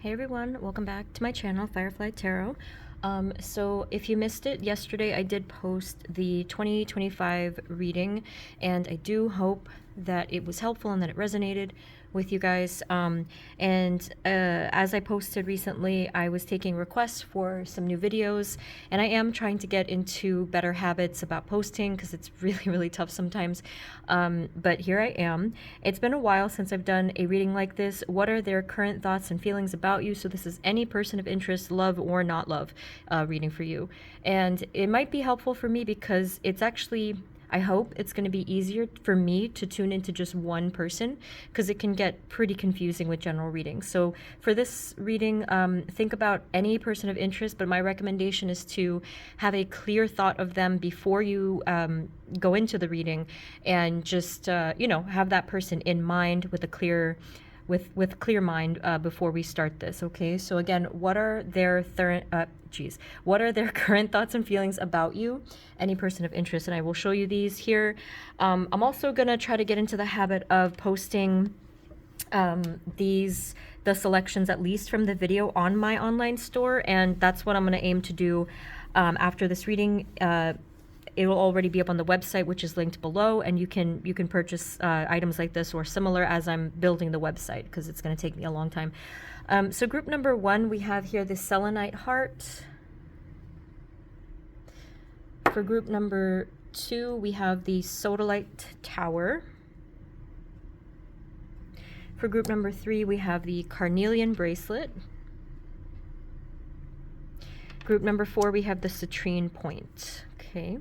Hey everyone, welcome back to my channel, Firefly Tarot. So if you missed it, yesterday I did post the 2025 reading, and I do hope that it was helpful and that it resonated with you guys. As I posted recently, I was taking requests for some new videos, and I am trying to get into better habits about posting because it's really tough sometimes. But here I am. It's been a while since I've done a reading like this. What are their current thoughts and feelings about you? So this is any person of interest, love or not love, reading for you. And it might be helpful for me because it's actually, I hope it's going to be easier for me to tune into just one person, because it can get pretty confusing with general readings. So for this reading, think about any person of interest, but my recommendation is to have a clear thought of them before you go into the reading, and just have that person in mind with a clear mind before we start this. Okay, so again, what are their what are their current thoughts and feelings about you, any person of interest? And I will show you these here. I'm also gonna try to get into the habit of posting the selections, at least from the video, on my online store, and that's what I'm gonna aim to do after this reading. It will already be up on the website, which is linked below, and you can purchase items like this or similar as I'm building the website, because it's going to take me a long time. So group number 1, we have here the selenite heart. For group number 2, we have the sodalite tower. For group number 3, we have the carnelian bracelet. Group number 4, we have the citrine point. Okay.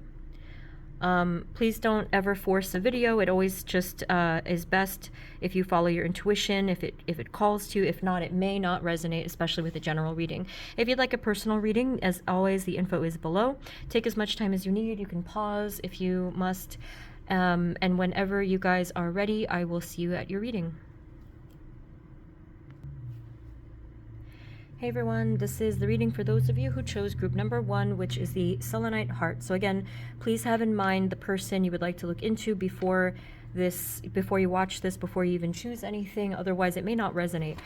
Please don't ever force a video. It always just is best if you follow your intuition, if it calls to you. If not, it may not resonate, especially with a general reading. If you'd like a personal reading, as always, the info is below. Take as much time as you need. You can pause if you must. And whenever you guys are ready, I will see you at your reading. Hey everyone, this is the reading for those of you who chose group number 1, which is the selenite heart. So again, please have in mind the person you would like to look into before you watch this, before you even choose anything. Otherwise, it may not resonate.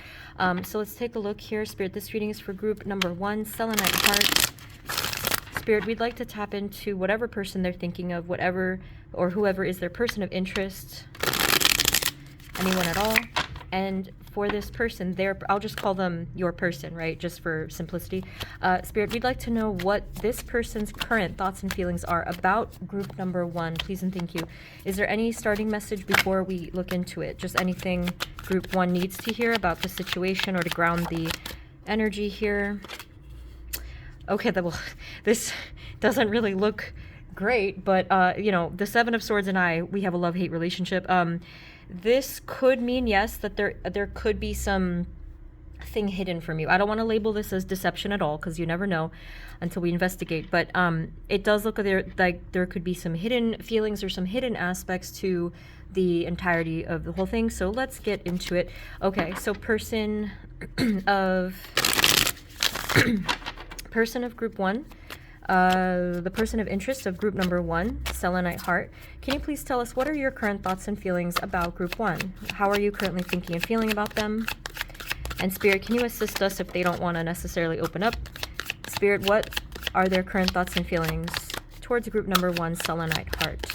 So let's take a look here. Spirit, this reading is for group number 1, selenite heart. Spirit, we'd like to tap into whatever person they're thinking of, whatever or whoever is their person of interest, anyone at all. And for this person, I'll just call them your person, right? Just for simplicity. Spirit, we'd like to know what this person's current thoughts and feelings are about group number 1. Please and thank you. Is there any starting message before we look into it? Just anything group 1 needs to hear about the situation or to ground the energy here? Okay, this doesn't really look great, but the 7 of Swords and we have a love-hate relationship. This could mean, yes, that there could be some thing hidden from you. I don't want to label this as deception at all, because you never know until we investigate. But it does look like there could be some hidden feelings or some hidden aspects to the entirety of the whole thing. So let's get into it. Okay, so person of group 1. The person of interest of group number 1, selenite heart. Can you please tell us, what are your current thoughts and feelings about group 1? How are you currently thinking and feeling about them? And Spirit, can you assist us if they don't want to necessarily open up? Spirit, what are their current thoughts and feelings towards group number 1, selenite heart?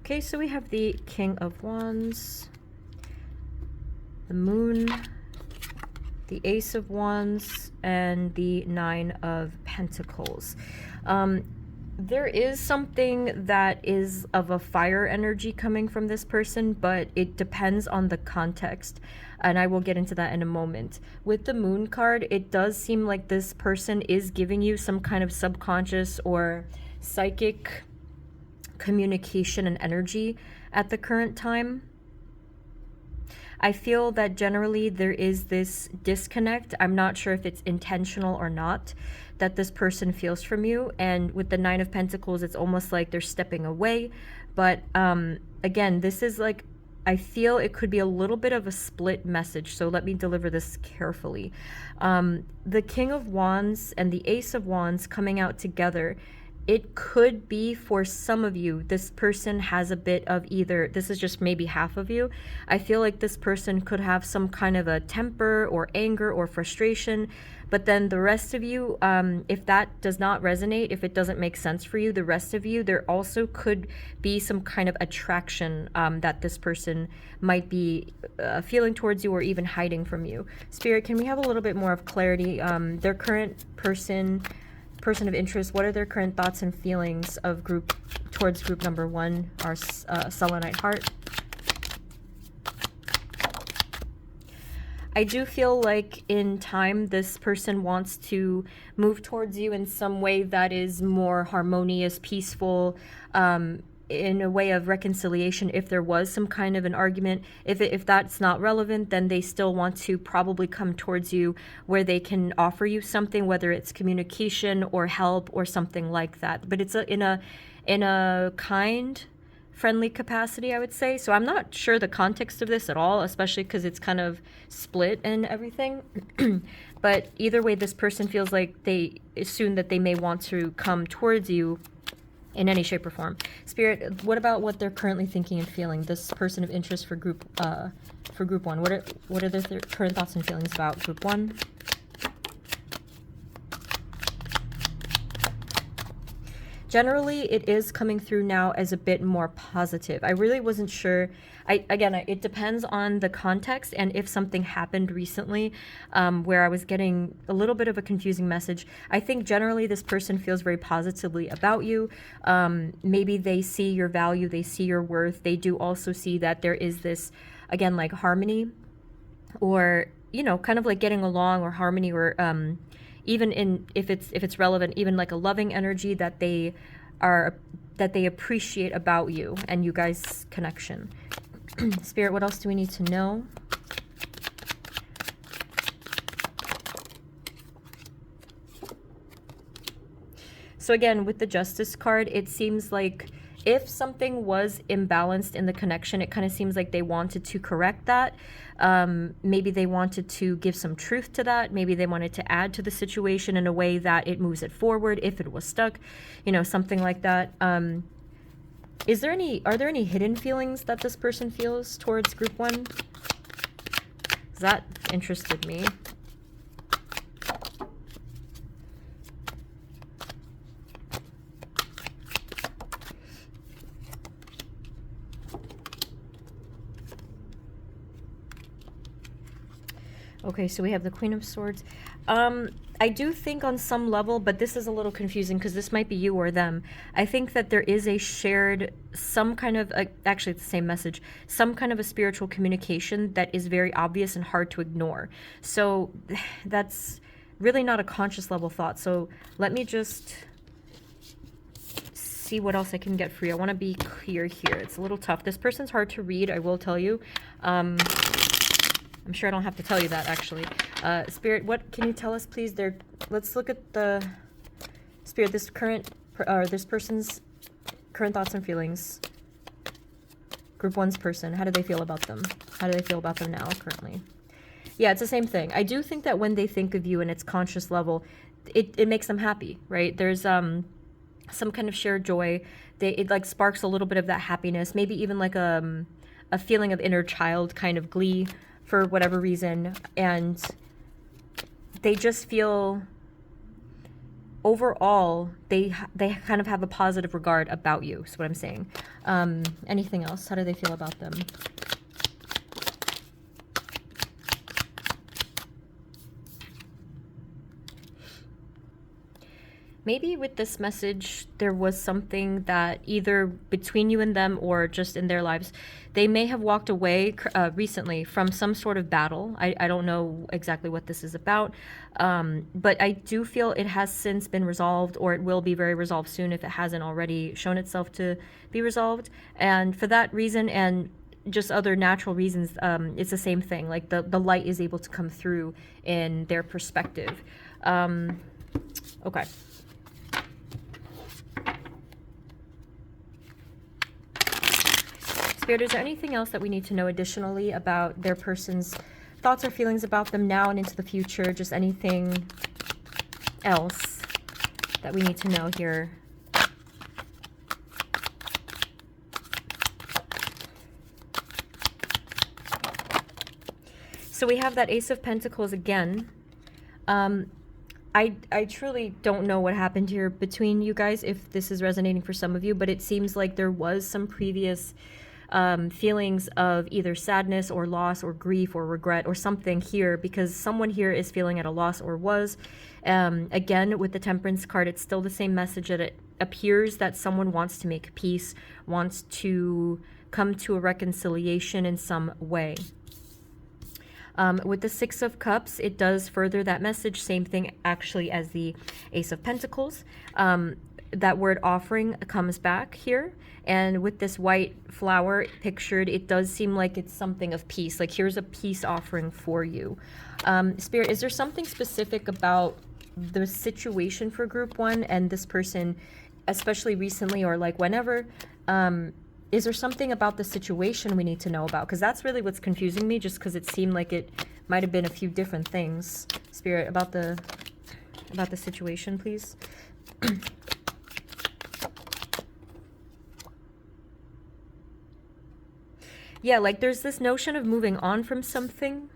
Okay, so we have the King of Wands, the Moon, the Ace of Wands, and the 9 of Pentacles. There is something that is of a fire energy coming from this person, but it depends on the context, and I will get into that in a moment. With the Moon card, it does seem like this person is giving you some kind of subconscious or psychic communication and energy at the current time. I feel that generally there is this disconnect. I'm not sure if it's intentional or not, that this person feels from you. And with the 9 of Pentacles, it's almost like they're stepping away. But again, this is like, I feel it could be a little bit of a split message. So let me deliver this carefully. The King of Wands and the Ace of Wands coming out together it could be for some of you, this person has a bit of either, this is just maybe half of you. I feel like this person could have some kind of a temper or anger or frustration, but then the rest of you, if that does not resonate, if it doesn't make sense for you, the rest of you, there also could be some kind of attraction that this person might be feeling towards you or even hiding from you. Spirit, can we have a little bit more of clarity? Their current person of interest, what are their current thoughts and feelings of towards group number 1, our selenite heart? I do feel like in time this person wants to move towards you in some way that is more harmonious, peaceful, in a way of reconciliation. If there was some kind of an argument, if that's not relevant, then they still want to probably come towards you where they can offer you something, whether it's communication or help or something like that. But it's in a kind, friendly capacity, I would say. So I'm not sure the context of this at all, especially because it's kind of split and everything. But either way, this person feels like they assume that they may want to come towards you in any shape or form. Spirit, what about what they're currently thinking and feeling? This person of interest for group 1. What are their current thoughts and feelings about group 1? Generally, it is coming through now as a bit more positive. I really wasn't sure. Again, it depends on the context and if something happened recently where I was getting a little bit of a confusing message. I think generally this person feels very positively about you. Maybe they see your value, they see your worth. They do also see that there is this, again, like harmony or, you know, kind of like getting along or harmony or even if it's relevant, even like a loving energy that they appreciate about you and you guys' connection. Spirit, what else do we need to know? So again, with the Justice card, it seems like if something was imbalanced in the connection, it kind of seems like they wanted to correct that. Maybe they wanted to give some truth to that. Maybe they wanted to add to the situation in a way that it moves it forward if it was stuck, you know, something like that. Are there any hidden feelings that this person feels towards group 1? That interested me. Okay, so we have the Queen of Swords. I do think on some level, but this is a little confusing because this might be you or them. I think that there is a shared, some kind of, actually it's the same message, some kind of a spiritual communication that is very obvious and hard to ignore. So that's really not a conscious level thought. So let me just see what else I can get for you. I want to be clear here. It's a little tough. This person's hard to read, I will tell you. I'm sure I don't have to tell you that, actually. Spirit, what can you tell us, please? Let's look at the Spirit. This person's current thoughts and feelings. Group 1's person. How do they feel about them? How do they feel about them now, currently? Yeah, it's the same thing. I do think that when they think of you in its conscious level, it makes them happy, right? There's some kind of shared joy. It like sparks a little bit of that happiness. Maybe even like a feeling of inner child kind of glee, for whatever reason, and they just feel overall they kind of have a positive regard about you, is what I'm saying. Anything else? How do they feel about them? Maybe with this message, there was something that either between you and them or just in their lives, they may have walked away recently from some sort of battle. I don't know exactly what this is about, but I do feel it has since been resolved, or it will be very resolved soon if it hasn't already shown itself to be resolved. And for that reason and just other natural reasons, it's the same thing. Like the light is able to come through in their perspective. Okay. Spirit, is there anything else that we need to know additionally about their person's thoughts or feelings about them now and into the future? Just anything else that we need to know here So we have that Ace of Pentacles again. I truly don't know what happened here between you guys, if this is resonating for some of you, but it seems like there was some previous feelings of either sadness or loss or grief or regret or something here, because someone here is feeling at a loss or was. Again, with the Temperance card, it's still the same message, that it appears that someone wants to make peace, wants to come to a reconciliation in some way. With the Six of Cups, it does further that message. Same thing actually as the Ace of Pentacles. That word offering comes back here. And with this white flower pictured, it does seem like it's something of peace. Like, here's a peace offering for you. Spirit, is there something specific about the situation for group one and this person, especially recently or like whenever? Is there something about the situation we need to know about? Because that's really what's confusing me, just because it seemed like it might have been a few different things. Spirit, about the situation, please. Yeah, like there's this notion of moving on from something.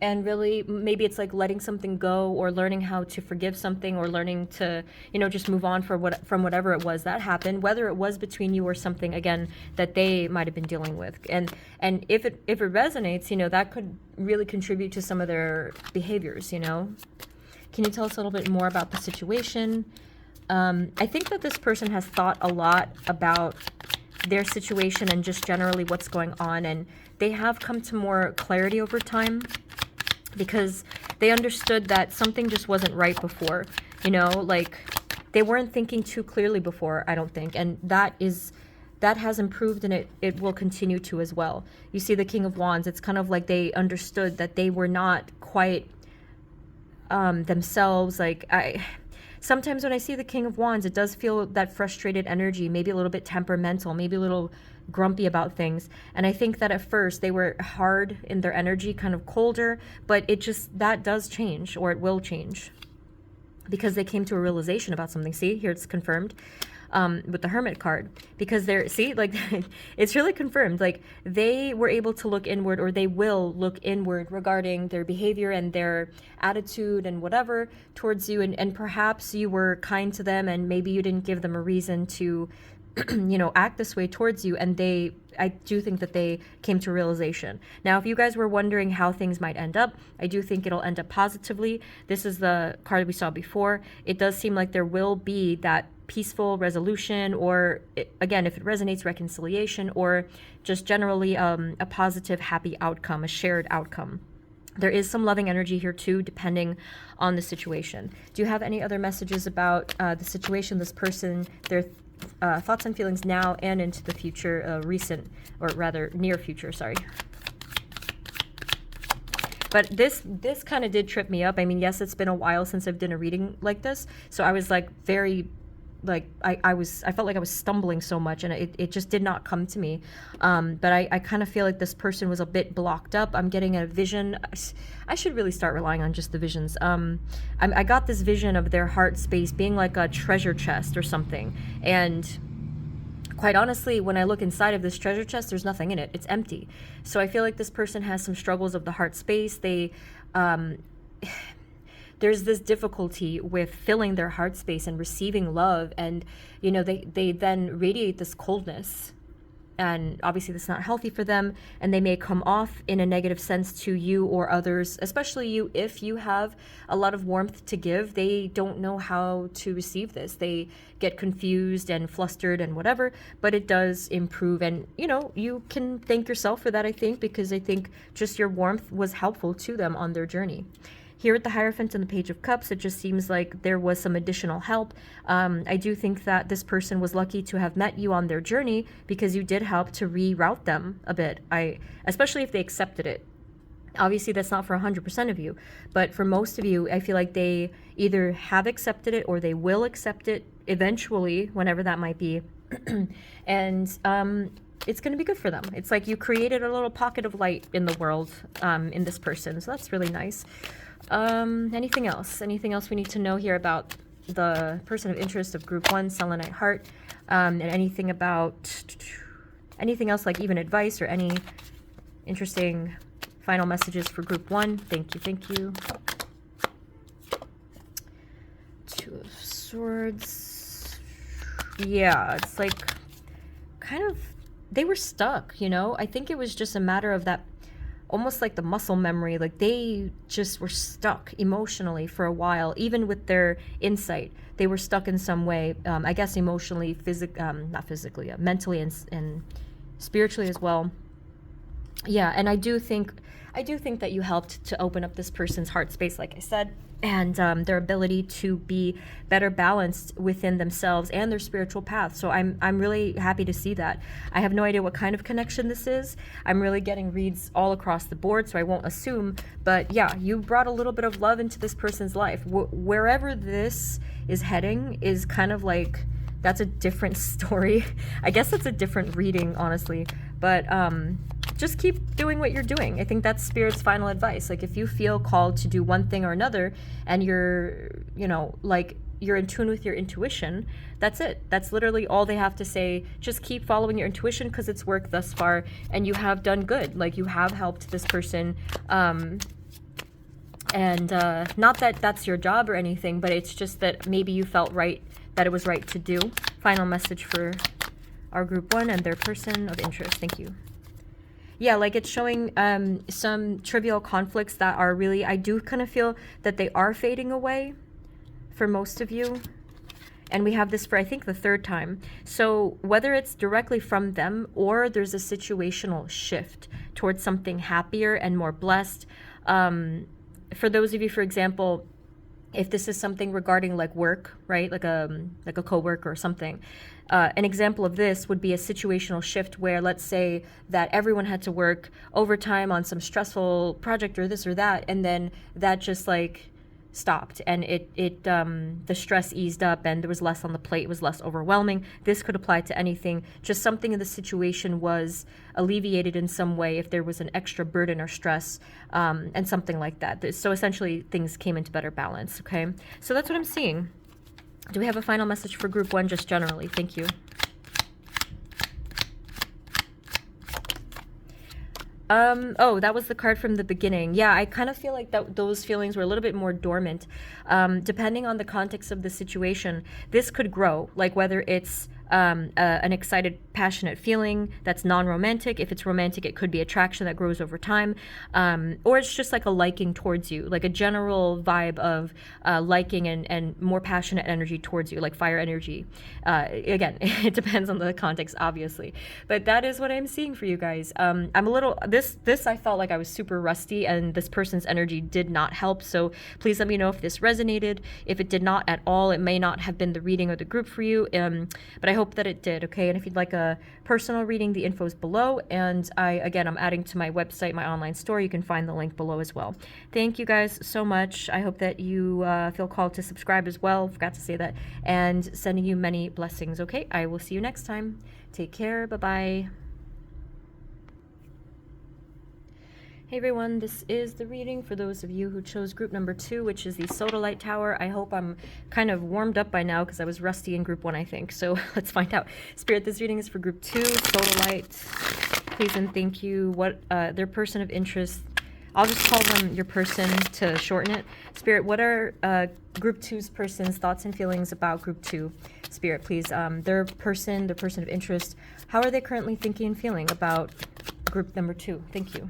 And really, maybe it's like letting something go, or learning how to forgive something, or learning to, you know, just move on from whatever it was that happened, whether it was between you or something, again, that they might have been dealing with. And if it resonates, you know, that could really contribute to some of their behaviors, you know. Can you tell us a little bit more about the situation? I think that this person has thought a lot about their situation and just generally what's going on, and they have come to more clarity over time, because they understood that something just wasn't right before, you know, like they weren't thinking too clearly before, I don't think. And that has improved, and it will continue to as well. You see the King of Wands, it's kind of like they understood that they were not quite themselves. Like, sometimes when I see the King of Wands, it does feel that frustrated energy, maybe a little bit temperamental, maybe a little grumpy about things. And I think that at first they were hard in their energy, kind of colder, but that does change, or it will change, because they came to a realization about something. See, here it's confirmed with the Hermit card, because like it's really confirmed, like they were able to look inward, or they will look inward regarding their behavior and their attitude and whatever towards you, and perhaps you were kind to them, and maybe you didn't give them a reason to you know, act this way towards you, and I do think that they came to realization. Now, if you guys were wondering how things might end up, I do think it'll end up positively. This is the card we saw before. It does seem like there will be that peaceful resolution, or again, if it resonates, reconciliation, or just generally a positive, happy outcome, a shared outcome. There is some loving energy here too, depending on the situation. Do you have any other messages about the situation, this person, their thoughts and feelings now and into the future, recent, or rather near future, sorry. But this kind of did trip me up. I mean, yes, it's been a while since I've done a reading like this, so I was like very, like I felt like I was stumbling so much, and it just did not come to me. But I kind of feel like this person was a bit blocked up. I'm getting a vision. I should really start relying on just the visions. I got this vision of their heart space being like a treasure chest or something, and quite honestly, when I look inside of this treasure chest, there's nothing in it. It's empty. So I feel like this person has some struggles of the heart space. They there's this difficulty with filling their heart space and receiving love, and you know, they then radiate this coldness, and obviously that's not healthy for them, and they may come off in a negative sense to you or others, especially you. If you have a lot of warmth to give, they don't know how to receive this. They get confused and flustered and whatever, but it does improve, and you know, you can thank yourself for that, I think, because I think just your warmth was helpful to them on their journey. Here at the Hierophant and the Page of Cups, it just seems like there was some additional help. I do think that this person was lucky to have met you on their journey, because you did help to reroute them a bit. Especially if they accepted it. Obviously, that's not for 100% of you, but for most of you, I feel like they either have accepted it or they will accept it eventually, whenever that might be. And it's going to be good for them. It's like you created a little pocket of light in the world, in this person. So that's really nice. Anything else? Anything else we need to know here about the person of interest of group 1, selenite heart, and anything else, like even advice or any interesting Final messages for group 1. Thank you, thank you. 2 of Swords. Yeah, it's like kind of, they were stuck, you know? I think it was just a matter of that, almost like the muscle memory. Like they just were stuck emotionally for a while, even with their insight. They were stuck in some way, I guess emotionally, not physically, mentally and spiritually as well. Yeah, and I do think that you helped to open up this person's heart space, like I said, and their ability to be better balanced within themselves and their spiritual path. So I'm really happy to see that. I have no idea what kind of connection this is. I'm really getting reads all across the board, so I won't assume. But yeah, you brought a little bit of love into this person's life. Wherever this is heading is kind of like, that's a different story. I guess that's a different reading, honestly. But just keep doing what you're doing. I think that's Spirit's final advice. Like if you feel called to do one thing or another and you're, you know, like you're in tune with your intuition, that's it. That's literally all they have to say. Just keep following your intuition because it's worked thus far and you have done good. Like you have helped this person. And not that that's your job or anything, but it's just that maybe you felt right, that it was right to do. Final message for our group 1 and their person of interest. Thank you. Yeah, like it's showing some trivial conflicts that are really, I do kind of feel that they are fading away for most of you. And we have this for, I think, the 3rd time. So whether it's directly from them or there's a situational shift towards something happier and more blessed. For those of you, for example, if this is something regarding like work, right? Like a coworker or something. An example of this would be a situational shift where, let's say that everyone had to work overtime on some stressful project or this or that, and then that just like stopped and the stress eased up and there was less on the plate, it was less overwhelming. This could apply to anything. Just something in the situation was alleviated in some way if there was an extra burden or stress, and something like that. So essentially things came into better balance, okay? So that's what I'm seeing. Do we have a final message for group 1 just generally? Thank you. Oh, that was the card from the beginning. Yeah, I kind of feel like those feelings were a little bit more dormant. Depending on the context of the situation, this could grow, like whether it's an excited, passionate feeling that's non-romantic. If it's romantic, it could be attraction that grows over time. Or it's just like a liking towards you, like a general vibe of liking and more passionate energy towards you, like fire energy. Again, it depends on the context, obviously. But that is what I'm seeing for you guys. I'm a little, this I felt like I was super rusty and this person's energy did not help. So please let me know if this resonated. If it did not at all, it may not have been the reading or the group for you. But I hope that it did, okay? And if you'd like a personal reading, the info is below. And I'm adding to my website, my online store. You can find the link below as well. Thank you guys so much. I hope that you feel called to subscribe as well. Forgot to say that. And sending you many blessings, okay? I will see you next time. Take care. Bye-bye. Hey everyone, this is the reading for those of you who chose group number 2, which is the Sodalite Tower. I hope I'm kind of warmed up by now because I was rusty in group 1, I think. So let's find out. Spirit, this reading is for group 2, Sodalite. Please and thank you. What their person of interest, I'll just call them your person to shorten it. Spirit, what are group 2's person's thoughts and feelings about group 2? Spirit, please, their person of interest, how are they currently thinking and feeling about group number 2? Thank you.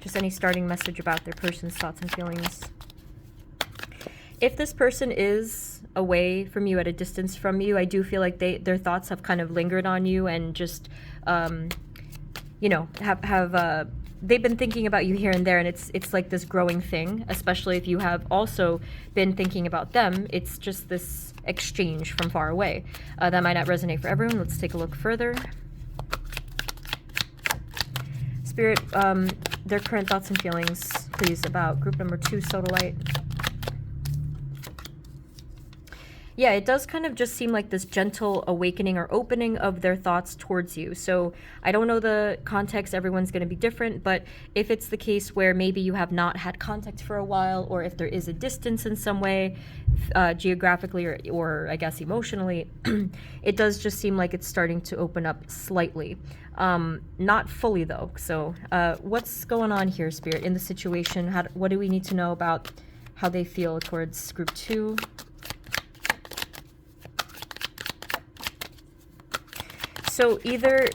Just any starting message about their person's thoughts and feelings. If this person is away from you, at a distance from you, I do feel like their thoughts have kind of lingered on you and just, you know, have they've been thinking about you here and there, and it's like this growing thing, especially if you have also been thinking about them. It's just this exchange from far away. That might not resonate for everyone. Let's take a look further. Spirit, their current thoughts and feelings, please, about group number 2, Sodalite. Yeah, it does kind of just seem like this gentle awakening or opening of their thoughts towards you. So I don't know the context, everyone's going to be different, but if it's the case where maybe you have not had contact for a while, or if there is a distance in some way, geographically or I guess emotionally, it does just seem like it's starting to open up slightly. Not fully though. So what's going on here, Spirit, in the situation? What do we need to know about how they feel towards group 2? So either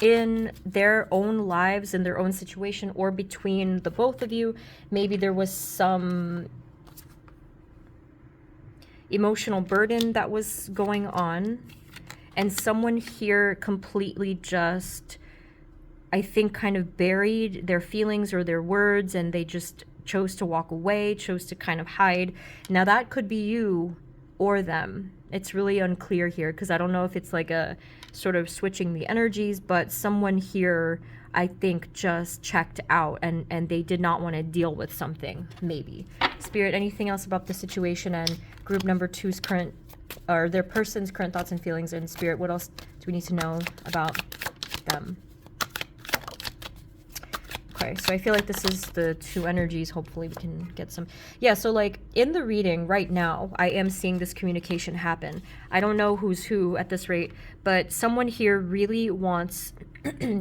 in their own lives, in their own situation, or between the both of you, maybe there was some emotional burden that was going on, and someone here completely just, I think, kind of buried their feelings or their words, and they just chose to walk away, chose to kind of hide. Now that could be you or them. It's really unclear here, because I don't know if it's like a sort of switching the energies, but someone here, I think, just checked out and they did not want to deal with something, maybe. Spirit, anything else about the situation and group number 2's current, or their person's current thoughts and feelings? And Spirit, what else do we need to know about them? Okay, so I feel like this is the 2 energies. Hopefully we can get some. Yeah, so like in the reading right now, I am seeing this communication happen. I don't know who's who at this rate, but someone here really wants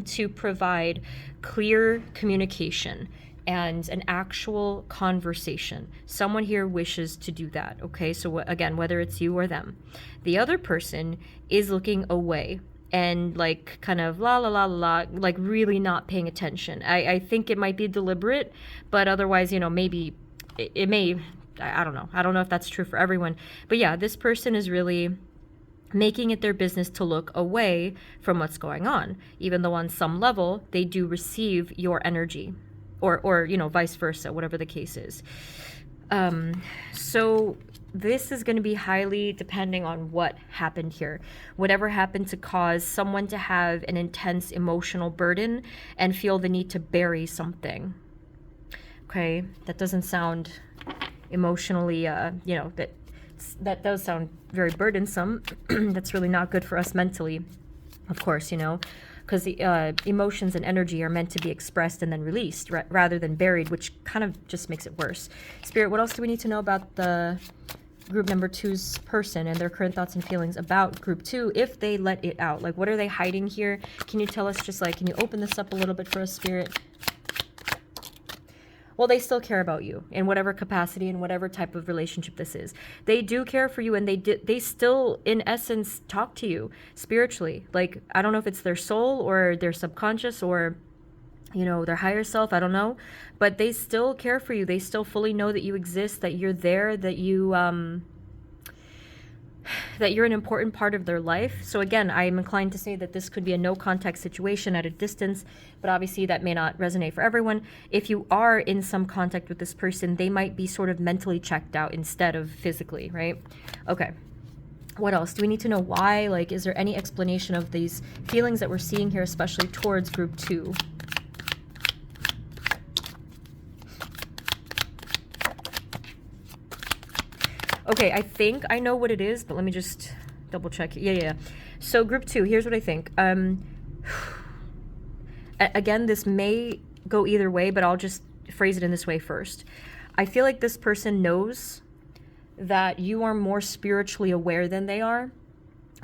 to provide clear communication and an actual conversation. Someone here wishes to do that, okay? So again, whether it's you or them. The other person is looking away and like kind of la la la la, like really not paying attention. I think it might be deliberate, but otherwise, you know, maybe it may, I don't know. I don't know if that's true for everyone. But yeah, this person is really making it their business to look away from what's going on, even though on some level they do receive your energy, or you know, vice versa, whatever the case is. So this is going to be highly depending on what happened here. Whatever happened to cause someone to have an intense emotional burden and feel the need to bury something. Okay, that doesn't sound emotionally, you know, that does sound very burdensome. That's really not good for us mentally, of course, you know, because the emotions and energy are meant to be expressed and then released rather than buried, which kind of just makes it worse. Spirit, what else do we need to know about the group number 2's person and their current thoughts and feelings about group 2 if they let it out? Like, what are they hiding here? Can you tell us, just like, can you open this up a little bit for us, Spirit? Well, they still care about you in whatever capacity and whatever type of relationship this is. They do care for you, and they still, in essence, talk to you spiritually. Like, I don't know if it's their soul or their subconscious or, you know, their higher self, I don't know, but they still care for you. They still fully know that you exist, that you're there, that you're an important part of their life. So again, I'm inclined to say that this could be a no contact situation at a distance, but obviously that may not resonate for everyone. If you are in some contact with this person, they might be sort of mentally checked out instead of physically, right? Okay. What else? Do we need to know why? Like, is there any explanation of these feelings that we're seeing here, especially towards group 2? Okay, I think I know what it is, but let me just double check. Yeah. So group 2, here's what I think. Again, this may go either way, but I'll just phrase it in this way first. I feel like this person knows that you are more spiritually aware than they are.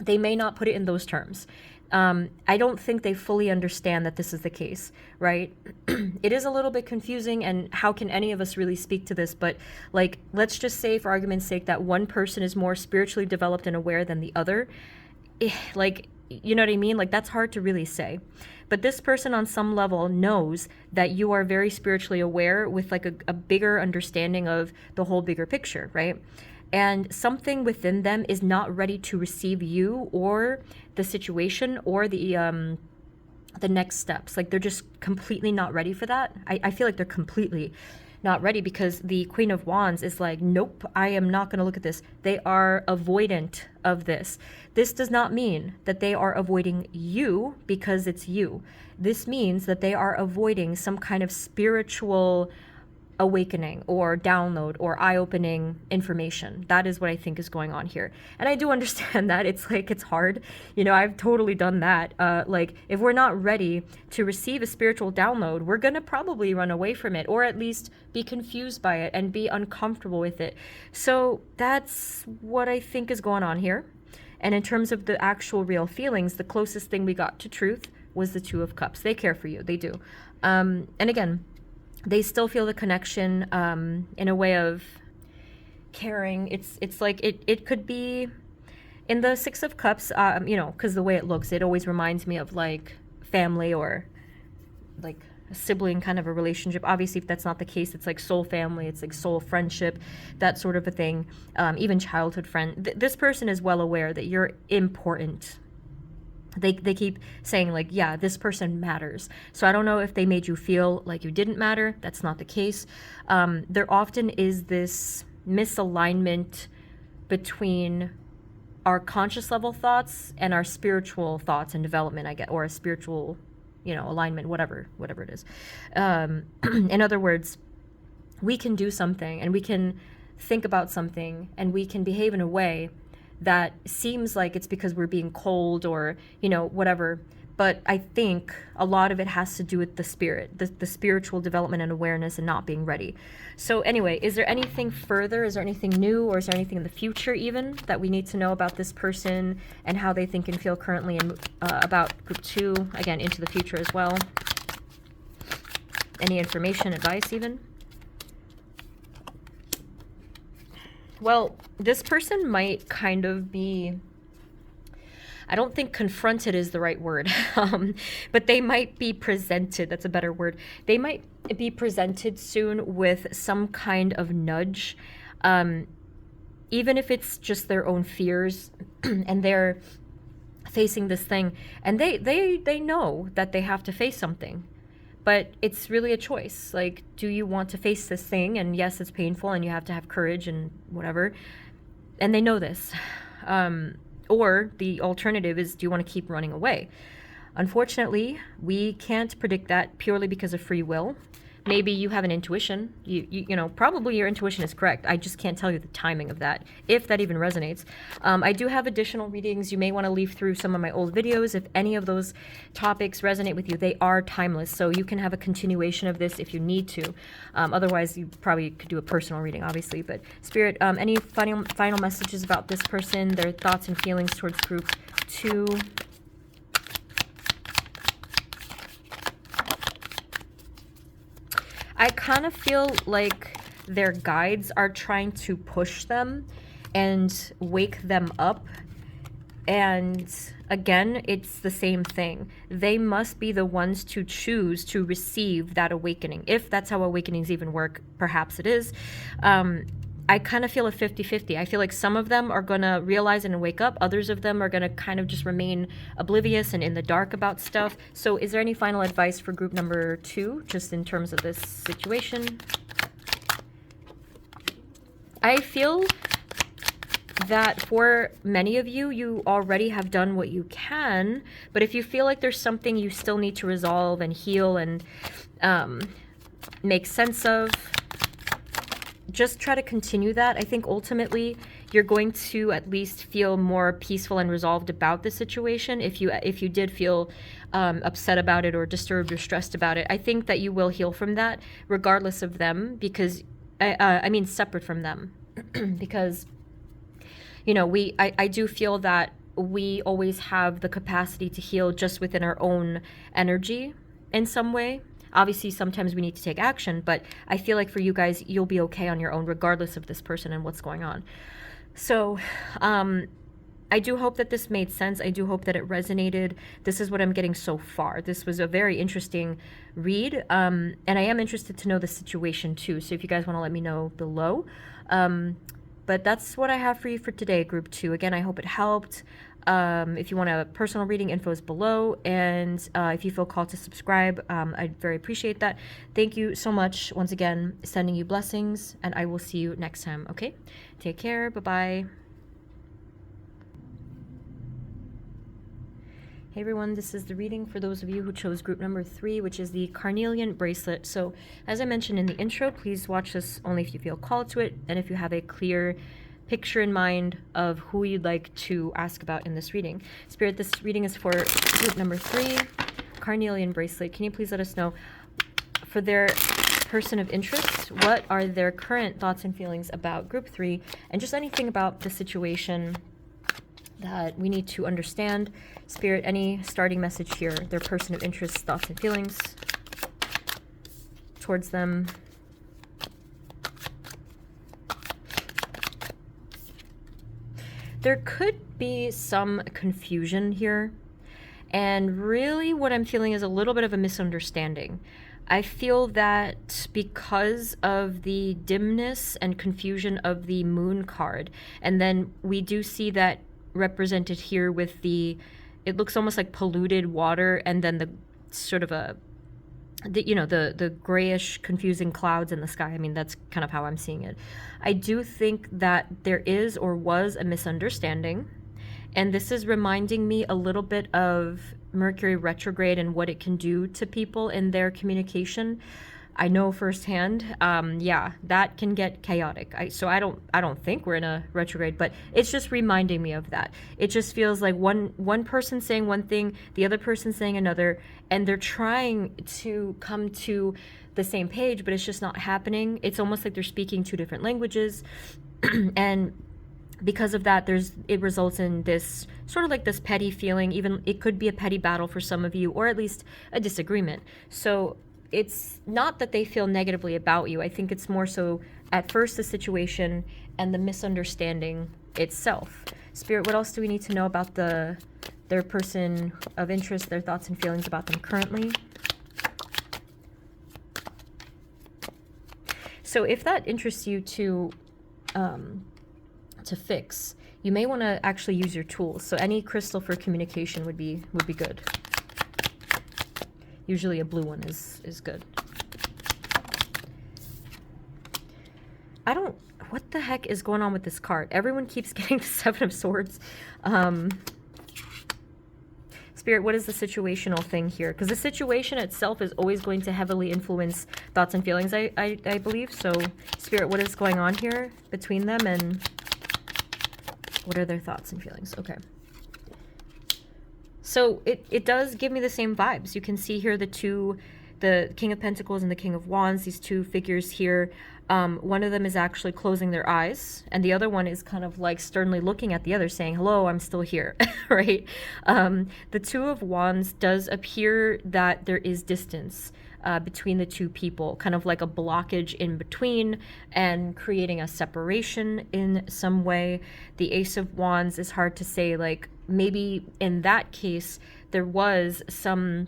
They may not put it in those terms. I don't think they fully understand that this is the case, right? It is a little bit confusing, and how can any of us really speak to this? But like, let's just say, for argument's sake, that one person is more spiritually developed and aware than the other. Like, you know what I mean? Like, that's hard to really say. But this person on some level knows that you are very spiritually aware with like a bigger understanding of the whole bigger picture, right? And something within them is not ready to receive you or the situation or the next steps. Like, they're just completely not ready for that. I feel like they're completely not ready, because the Queen of Wands is like, nope, I am not going to look at this. They are avoidant of this. This does not mean that they are avoiding you because it's you. This means that they are avoiding some kind of spiritual awakening or download or eye-opening information. That is what I think is going on here. And I do understand that it's like, it's hard. You know, I've totally done that. Like, if we're not ready to receive a spiritual download, we're going to probably run away from it, or at least be confused by it and be uncomfortable with it. So that's what I think is going on here. And in terms of the actual real feelings, the closest thing we got to truth was the Two of Cups. They care for you. They do. And again, they still feel the connection in a way of caring. It's like it could be in the Six of Cups, you know, because the way it looks, it always reminds me of like family or like a sibling kind of a relationship. Obviously, if that's not the case, it's like soul family, it's like soul friendship, that sort of a thing. Even childhood friend. This person is well aware that you're important. They keep saying like, yeah, this person matters. So I don't know if they made you feel like you didn't matter. That's not the case. There often is this misalignment between our conscious level thoughts and our spiritual thoughts and development, I get, or a spiritual, you know, alignment, whatever it is. In other words, we can do something and we can think about something and we can behave in a way that seems like it's because we're being cold or, you know, whatever. But I think a lot of it has to do with the spirit, the spiritual development and awareness and not being ready. So anyway, is there anything further? Is there anything new, or is there anything in the future even that we need to know about this person and how they think and feel currently, and about group 2, again, into the future as well? Any information, advice even? Well, this person might kind of be, I don't think confronted is the right word, but they might be presented, that's a better word. They might be presented soon with some kind of nudge, even if it's just their own fears and they're facing this thing and they know that they have to face something. But it's really a choice. Like, do you want to face this thing? And yes, it's painful and you have to have courage and whatever. And they know this. Or the alternative is, do you want to keep running away? Unfortunately, we can't predict that purely because of free will. Maybe you have an intuition. You know, probably your intuition is correct. I just can't tell you the timing of that, if that even resonates. I do have additional readings. You may want to leaf through some of my old videos. If any of those topics resonate with you, they are timeless. So you can have a continuation of this if you need to. Otherwise, you probably could do a personal reading, obviously. But Spirit, any final messages about this person, their thoughts and feelings towards group 2? I kind of feel like their guides are trying to push them and wake them up. And again, it's the same thing. They must be the ones to choose to receive that awakening. If that's how awakenings even work, perhaps it is. I kind of feel a 50-50. I feel like some of them are going to realize and wake up. Others of them are going to kind of just remain oblivious and in the dark about stuff. So is there any final advice for group number 2, just in terms of this situation? I feel that for many of you, you already have done what you can. But if you feel like there's something you still need to resolve and heal and make sense of, just try to continue that. I think ultimately you're going to at least feel more peaceful and resolved about the situation. If you did feel upset about it or disturbed or stressed about it, I think that you will heal from that regardless of them, because I mean separate from them. Because, you know, I do feel that we always have the capacity to heal just within our own energy in some way. Obviously, sometimes we need to take action, but I feel like for you guys, you'll be okay on your own, regardless of this person and what's going on. So, I do hope that this made sense. I do hope that it resonated. This is what I'm getting so far. This was a very interesting read, and I am interested to know the situation too. So if you guys want to let me know below. But that's what I have for you for today, group 2. Again, I hope it helped. If you want a personal reading, info is below. And if you feel called to subscribe, I'd very appreciate that. Thank you so much. Once again, sending you blessings, and I will see you next time, okay? Take care. Bye-bye. Hey everyone, this is the reading for those of you who chose group number 3, which is the carnelian bracelet. So as I mentioned in the intro, please watch this only if you feel called to it and if you have a clear picture in mind of who you'd like to ask about in this reading. Spirit, this reading is for group number 3, carnelian bracelet. Can you please let us know, for their person of interest, what are their current thoughts and feelings about group 3, and just anything about the situation that we need to understand. Spirit, any starting message here, their person of interest, thoughts and feelings towards them. There could be some confusion here, and really what I'm feeling is a little bit of a misunderstanding. I feel that because of the dimness and confusion of the moon card, and then we do see that represented here with it looks almost like polluted water, and then the sort of the grayish confusing clouds in the sky. I mean, that's kind of how I'm seeing it. I do think that there is or was a misunderstanding, and this is reminding me a little bit of Mercury retrograde and what it can do to people in their communication. I know firsthand, yeah, that can get chaotic. So I don't think we're in a retrograde, but it's just reminding me of that. It just feels like one person saying one thing, the other person saying another, and they're trying to come to the same page, but it's just not happening. It's almost like they're speaking two different languages, and because of that, it results in this sort of like this petty feeling. Even it could be a petty battle for some of you, or at least a disagreement. So it's not that they feel negatively about you. I think it's more so at first the situation and the misunderstanding itself. Spirit, what else do we need to know about their person of interest, their thoughts and feelings about them currently? So if that interests you to fix, you may want to actually use your tools. So any crystal for communication would be good. Usually a blue one is good. What the heck is going on with this card? Everyone keeps getting the Seven of Swords. Spirit, what is the situational thing here? Because the situation itself is always going to heavily influence thoughts and feelings, I believe. So, Spirit, what is going on here between them, and what are their thoughts and feelings? Okay. So it does give me the same vibes. You can see here the King of Pentacles and the King of Wands, these two figures here. One of them is actually closing their eyes, and the other one is kind of like sternly looking at the other, saying, hello, I'm still here, right? The Two of Wands does appear that there is distance between the two people, kind of like a blockage in between and creating a separation in some way. The Ace of Wands is hard to say, like maybe in that case there was some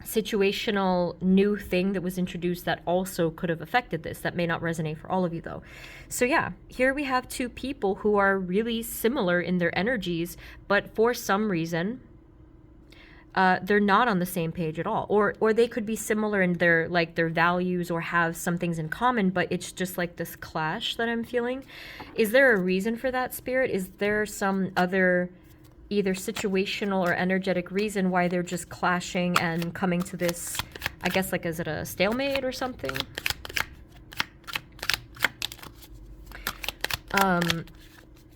situational new thing that was introduced that also could have affected this. That may not resonate for all of you though. So yeah, here we have two people who are really similar in their energies, but for some reason they're not on the same page at all, or they could be similar in their values or have some things in common, but it's just like this clash that I'm feeling. Is there a reason for that, Spirit? Is there some other either situational or energetic reason why they're just clashing and coming to this, I guess, like, is it a stalemate or something?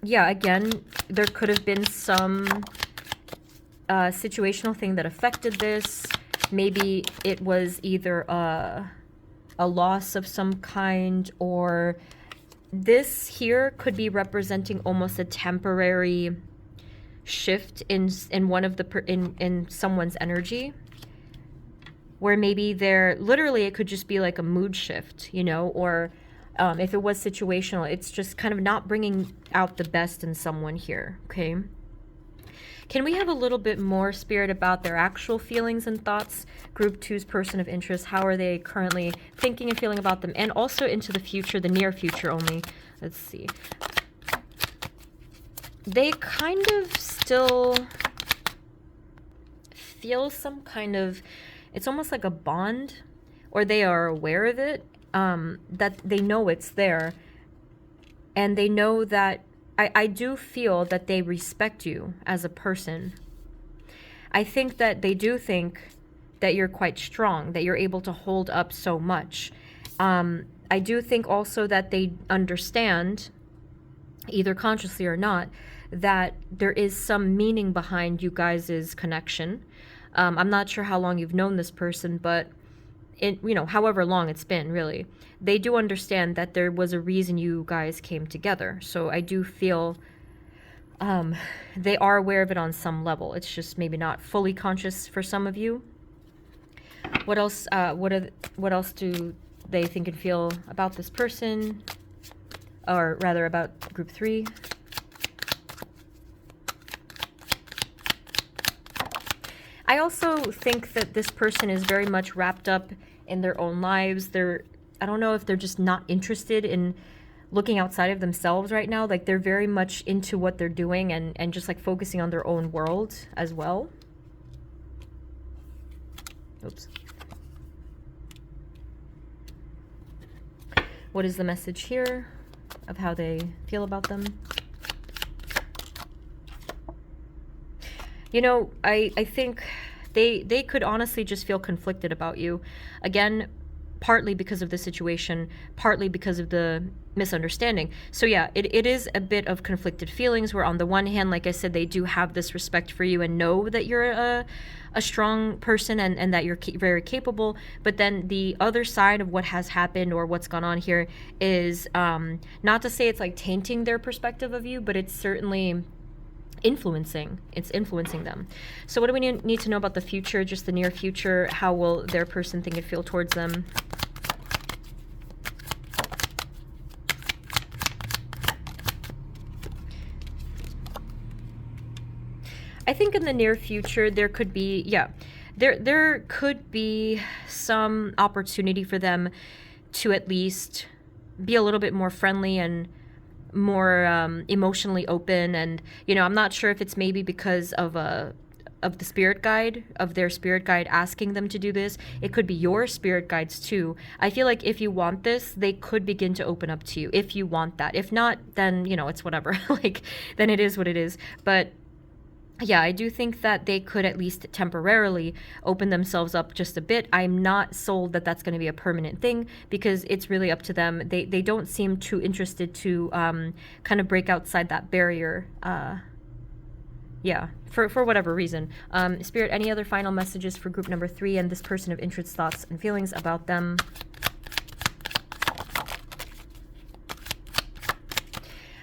Yeah, again, there could have been some situational thing that affected this. Maybe it was either a loss of some kind, or this here could be representing almost a temporary shift in one of in someone's energy, where maybe they're literally, it could just be like a mood shift, you know, or if it was situational, it's just kind of not bringing out the best in someone here. Okay, can we have a little bit more, Spirit, about their actual feelings and thoughts? Group 2's person of interest, how are they currently thinking and feeling about them, and also into the future, the near future only. Let's see. They kind of still feel some kind of, it's almost like a bond, or they are aware of it, that they know it's there, and they know that I do feel that they respect you as a person. I think that they do think that you're quite strong, that you're able to hold up so much. I do think also that they understand, either consciously or not, that there is some meaning behind you guys' connection. I'm not sure how long you've known this person, but however long it's been, really, they do understand that there was a reason you guys came together. So I do feel they are aware of it on some level. It's just maybe not fully conscious for some of you. What else? What else do they think and feel about this person, or rather about group 3? I also think that this person is very much wrapped up in their own lives. I don't know if they're just not interested in looking outside of themselves right now. Like, they're very much into what they're doing and just like focusing on their own world as well. Oops. What is the message here of how they feel about them? You know, I think they could honestly just feel conflicted about you. Again, partly because of the situation, partly because of the misunderstanding. So yeah, it is a bit of conflicted feelings, where on the one hand, like I said, they do have this respect for you and know that you're a strong person and that you're very capable. But then the other side of what has happened or what's gone on here is, not to say it's like tainting their perspective of you, but it's certainly influencing them. So what do we need to know about the future, just the near future? How will their person think and feel towards them? I think in the near future there could be, there could be some opportunity for them to at least be a little bit more friendly and more emotionally open. And I'm not sure if it's maybe because of the spirit guide, of their spirit guide asking them to do this. It could be your spirit guides too. I feel like if you want this, they could begin to open up to you if you want that. If not, then it's whatever. Like, then it is what it is. But yeah, I do think that they could at least temporarily open themselves up just a bit. I'm not sold that that's going to be a permanent thing, because it's really up to them. They don't seem too interested to kind of break outside that barrier. Yeah, for whatever reason. Spirit, any other final messages for group number 3 and this person of interest, thoughts, and feelings about them?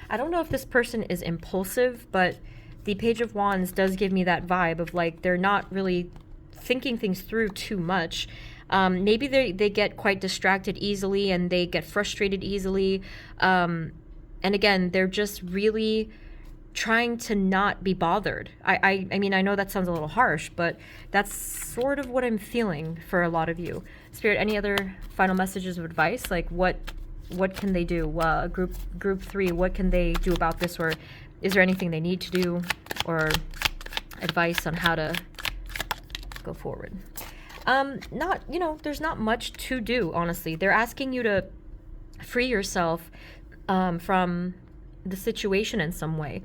I don't know if this person is impulsive, but the Page of Wands does give me that vibe of like they're not really thinking things through too much. Maybe they get quite distracted easily and they get frustrated easily. And again, they're just really trying to not be bothered. I mean, I know that sounds a little harsh, but that's sort of what I'm feeling for a lot of you. Spirit, any other final messages of advice? Like what can they do? Group 3, what can they do about this? Or is there anything they need to do, or advice on how to go forward? There's not much to do, honestly. They're asking you to free yourself from the situation in some way.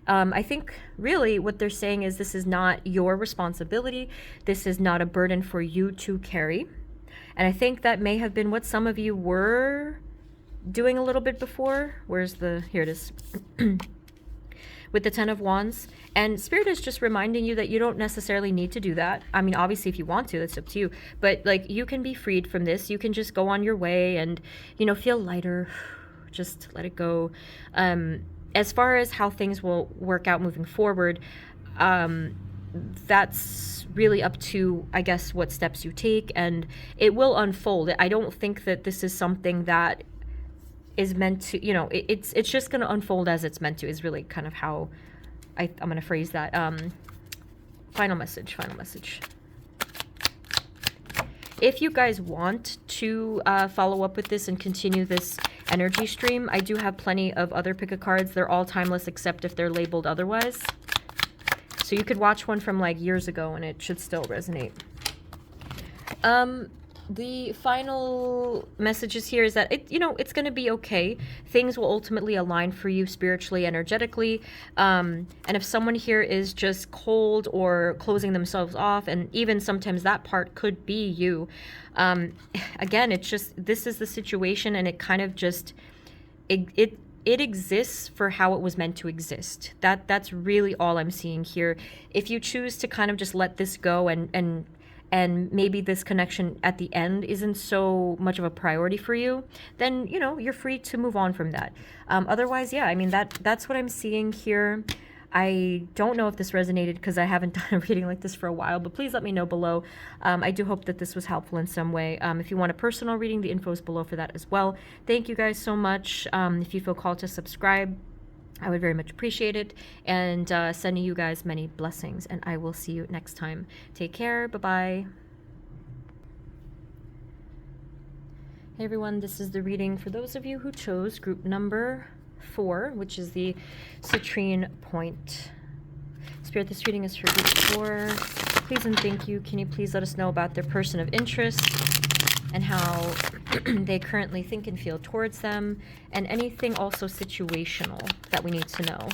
I think really what they're saying is this is not your responsibility. This is not a burden for you to carry. And I think that may have been what some of you were doing a little bit before. Here it is. With the 10 of Wands. And Spirit is just reminding you that you don't necessarily need to do that. I mean, obviously, if you want to, that's up to you. But, like, you can be freed from this. You can just go on your way and, feel lighter. Just let it go. As far as how things will work out moving forward, that's really up to, I guess, what steps you take. And it will unfold. I don't think that this is something that is meant to, it's just going to unfold as it's meant to, is really kind of how I'm going to phrase that. Final message. If you guys want to follow up with this and continue this energy stream, I do have plenty of other pick a cards. They're all timeless except if they're labeled otherwise. So you could watch one from like years ago and it should still resonate. The final messages here is that it's going to be okay. Things will ultimately align for you spiritually, energetically. And if someone here is just cold or closing themselves off, and even sometimes that part could be you, again, it's just, this is the situation, and it kind of just, it exists for how it was meant to exist. That's really all I'm seeing here. If you choose to kind of just let this go, and maybe this connection at the end isn't so much of a priority for you, then you're free to move on from that. Otherwise, yeah, I mean, that's what I'm seeing here. I don't know if this resonated because I haven't done a reading like this for a while, but please let me know below. I do hope that this was helpful in some way. If you want a personal reading, the info is below for that as well. Thank you guys so much. If you feel called to subscribe, I would very much appreciate it. And sending you guys many blessings, and I will see you next time. Take care. Bye-bye. Hey everyone, this is the reading for those of you who chose group number 4, which is the citrine point. Spirit, this reading is for group 4. Please and thank you. Can you please let us know about their person of interest and how they currently think and feel towards them, and anything also situational that we need to know.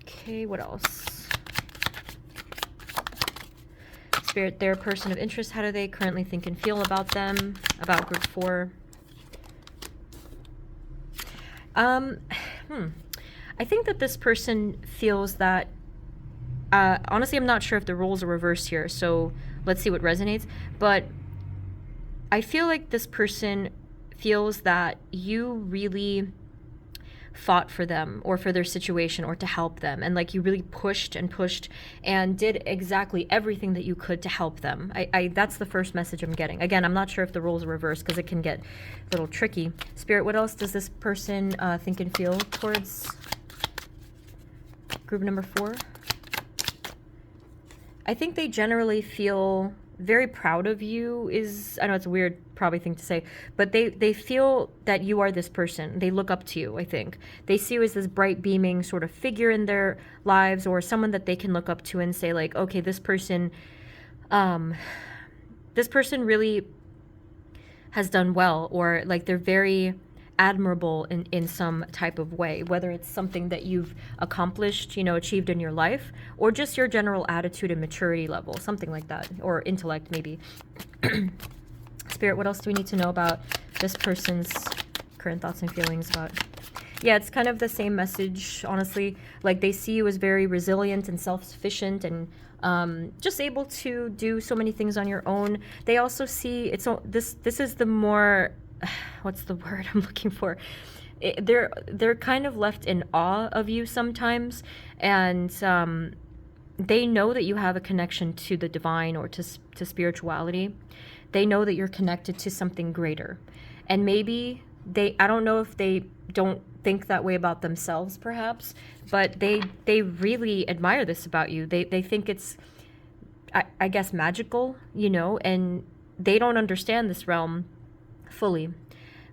Okay, what else? Spirit, their person of interest, how do they currently think and feel about them, about group 4? I think that this person feels that, honestly, I'm not sure if the roles are reversed here, so let's see what resonates. But I feel like this person feels that you really fought for them or for their situation or to help them, and like you really pushed and did exactly everything that you could to help them. That's the first message I'm getting. Again, I'm not sure if the roles are reversed because it can get a little tricky. Spirit, what else does this person think and feel towards group number 4? I think they generally feel very proud of you. I know it's a weird probably thing to say, but they feel that you are this person. They look up to you, I think. They see you as this bright, beaming sort of figure in their lives, or someone that they can look up to and say like, okay, this person really has done well, or like they're very admirable in some type of way, whether it's something that you've accomplished, achieved in your life, or just your general attitude and maturity level, something like that, or intellect maybe. Spirit, what else do we need to know about this person's current thoughts and feelings about? Yeah, it's kind of the same message, honestly. Like they see you as very resilient and self-sufficient, and just able to do so many things on your own. They also see this is the more, what's the word I'm looking for? They're kind of left in awe of you sometimes, and they know that you have a connection to the divine or to spirituality. They know that you're connected to something greater, and maybe I don't know if they don't think that way about themselves, perhaps, but they really admire this about you. They think it's, I guess, magical, and they don't understand this realm fully,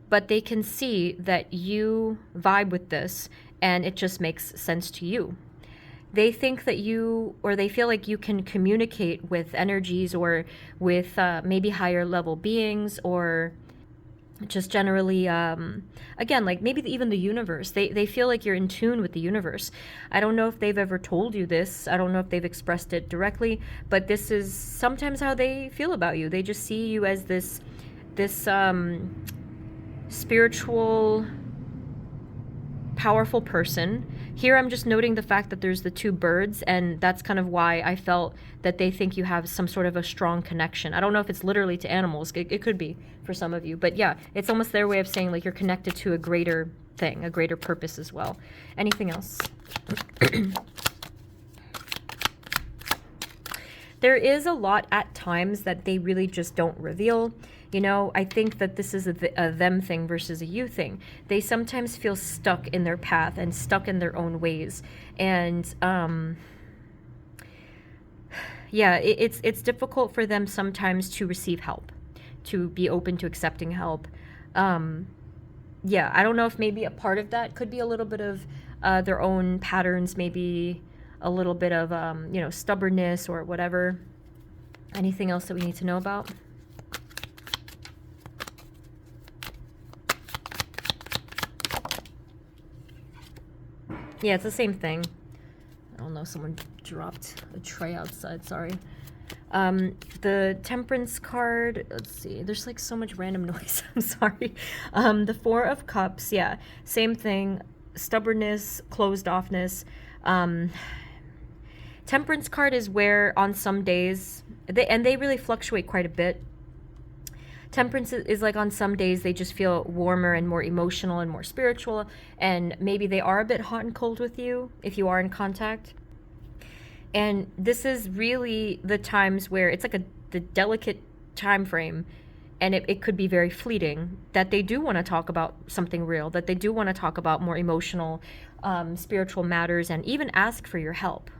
but they can see that you vibe with this and it just makes sense to you. They think that they feel like you can communicate with energies or with maybe higher level beings, or just generally, again, like maybe even the universe. They feel like you're in tune with the universe. I don't know if they've ever told you this. I don't know if they've expressed it directly, but this is sometimes how they feel about you. They just see you as this spiritual, powerful person. Here I'm just noting the fact that there's the 2 birds, and that's kind of why I felt that they think you have some sort of a strong connection. I don't know if it's literally to animals. It could be for some of you, but yeah, it's almost their way of saying like you're connected to a greater thing, a greater purpose as well. Anything else? There is a lot at times that they really just don't reveal. I think that this is a them thing versus a you thing. They sometimes feel stuck in their path and stuck in their own ways. And yeah, it's difficult for them sometimes to receive help, to be open to accepting help. Yeah, I don't know if maybe a part of that could be a little bit of their own patterns, maybe a little bit of, you know, stubbornness or whatever. Anything else that we need to know about? Yeah, it's the same thing. I don't know, someone dropped a tray outside, sorry. The Temperance card, let's see, there's like so much random noise, I'm sorry. The Four of Cups, yeah, same thing, stubbornness, closed offness. Temperance card is where on some days, they really fluctuate quite a bit. Temperance is like on some days they just feel warmer and more emotional and more spiritual, and maybe they are a bit hot and cold with you if you are in contact. And this is really the times where it's like the delicate time frame, and it could be very fleeting, that they do want to talk about something real, that they do want to talk about more emotional, spiritual matters, and even ask for your help.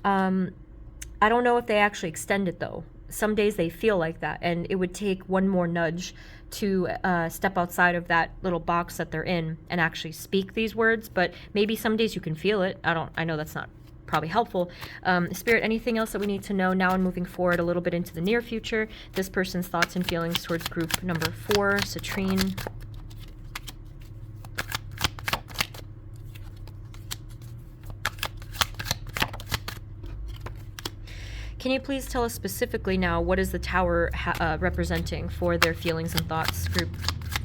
I don't know if they actually extend it though. Some days they feel like that, and it would take one more nudge to step outside of that little box that they're in and actually speak these words. But maybe some days you can feel it. I know that's not probably helpful. Spirit, anything else that we need to know now and moving forward a little bit into the near future? This person's thoughts and feelings towards group number 4, citrine. Can you please tell us specifically now what is the Tower representing for their feelings and thoughts, group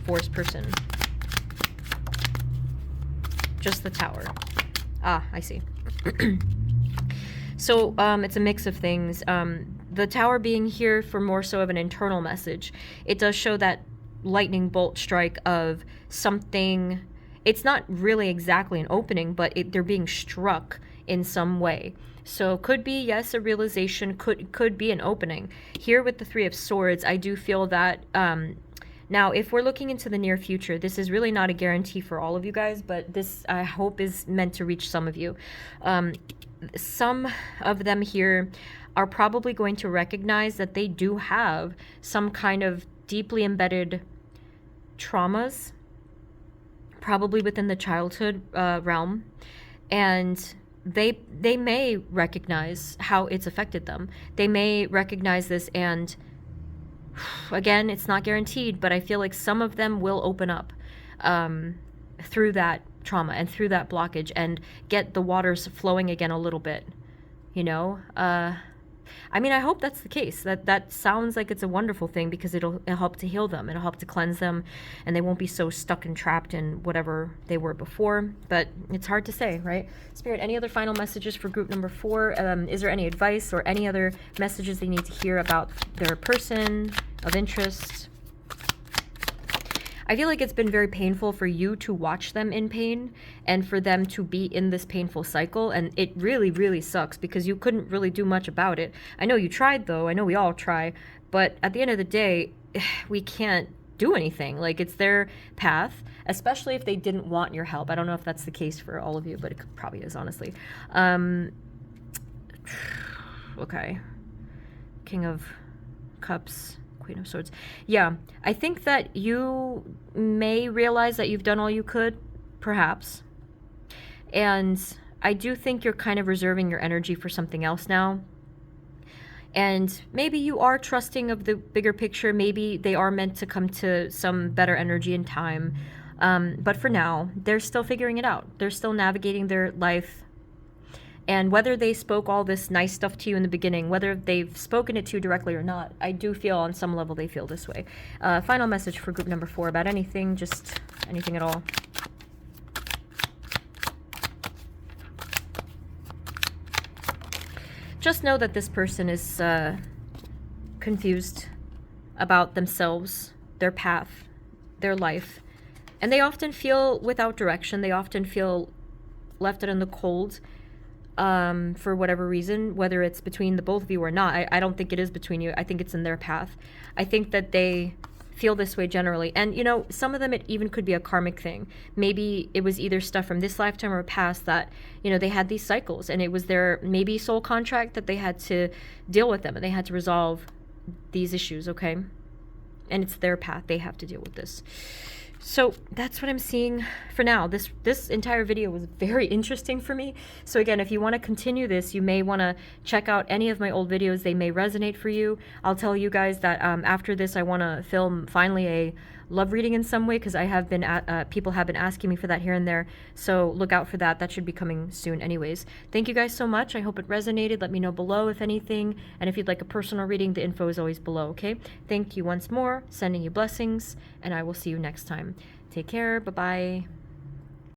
4's person? Just the Tower. Ah, I see. So it's a mix of things. The Tower being here for more so of an internal message. It does show that lightning bolt strike of something. It's not really exactly an opening, but they're being struck in some way. So could be, yes, a realization, could be an opening. Here with the Three of Swords, I do feel that, now if we're looking into the near future, this is really not a guarantee for all of you guys, but this, I hope, is meant to reach some of you. Some of them here are probably going to recognize that they do have some kind of deeply embedded traumas, probably within the childhood realm, and they may recognize how it's affected them. They may recognize this, and again, it's not guaranteed, but I feel like some of them will open up through that trauma and through that blockage and get the waters flowing again a little bit, you know? I mean, I hope that's the case. That sounds like it's a wonderful thing, because it'll help to heal them. It'll help to cleanse them, and they won't be so stuck and trapped in whatever they were before. But it's hard to say, right? Spirit, any other final messages for group number 4? Is there any advice or any other messages they need to hear about their person of interest? I feel like it's been very painful for you to watch them in pain and for them to be in this painful cycle, and it really, really sucks because you couldn't really do much about it. I know you tried though, I know we all try, but at the end of the day, we can't do anything. Like, it's their path, especially if they didn't want your help. I don't know if that's the case for all of you, but it probably is, honestly. Okay. King of Cups, Queen of Swords. Yeah, I think that you may realize that you've done all you could, perhaps. And I do think you're kind of reserving your energy for something else now. And maybe you are trusting of the bigger picture. Maybe they are meant to come to some better energy in time. But for now, they're still figuring it out. They're still navigating their life. And whether they spoke all this nice stuff to you in the beginning, whether they've spoken it to you directly or not, I do feel on some level they feel this way. Final message for group number 4 about anything, just anything at all. Just know that this person is confused about themselves, their path, their life. And they often feel without direction. They often feel left out in the cold. For whatever reason, whether it's between the both of you or not. I don't think it is between you. I think it's in their path. I think that they feel this way generally. And, you know, some of them, it even could be a karmic thing. Maybe it was either stuff from this lifetime or past that, you know, they had these cycles, and it was their maybe soul contract that they had to deal with them, and they had to resolve these issues, okay? And it's their path. They have to deal with this. So that's what I'm seeing for now. This entire video was very interesting for me. So again, if you want to continue this, you may want to check out any of my old videos. They may resonate for you. I'll tell you guys that after this, I want to film finally a love reading in some way, because I have been people have been asking me for that here and there. So look out for that. That should be coming soon anyways. Thank you guys so much. I hope it resonated. Let me know below if anything. And if you'd like a personal reading, the info is always below, okay? Thank you once more. Sending you blessings, and I will see you next time. Take care. Bye-bye.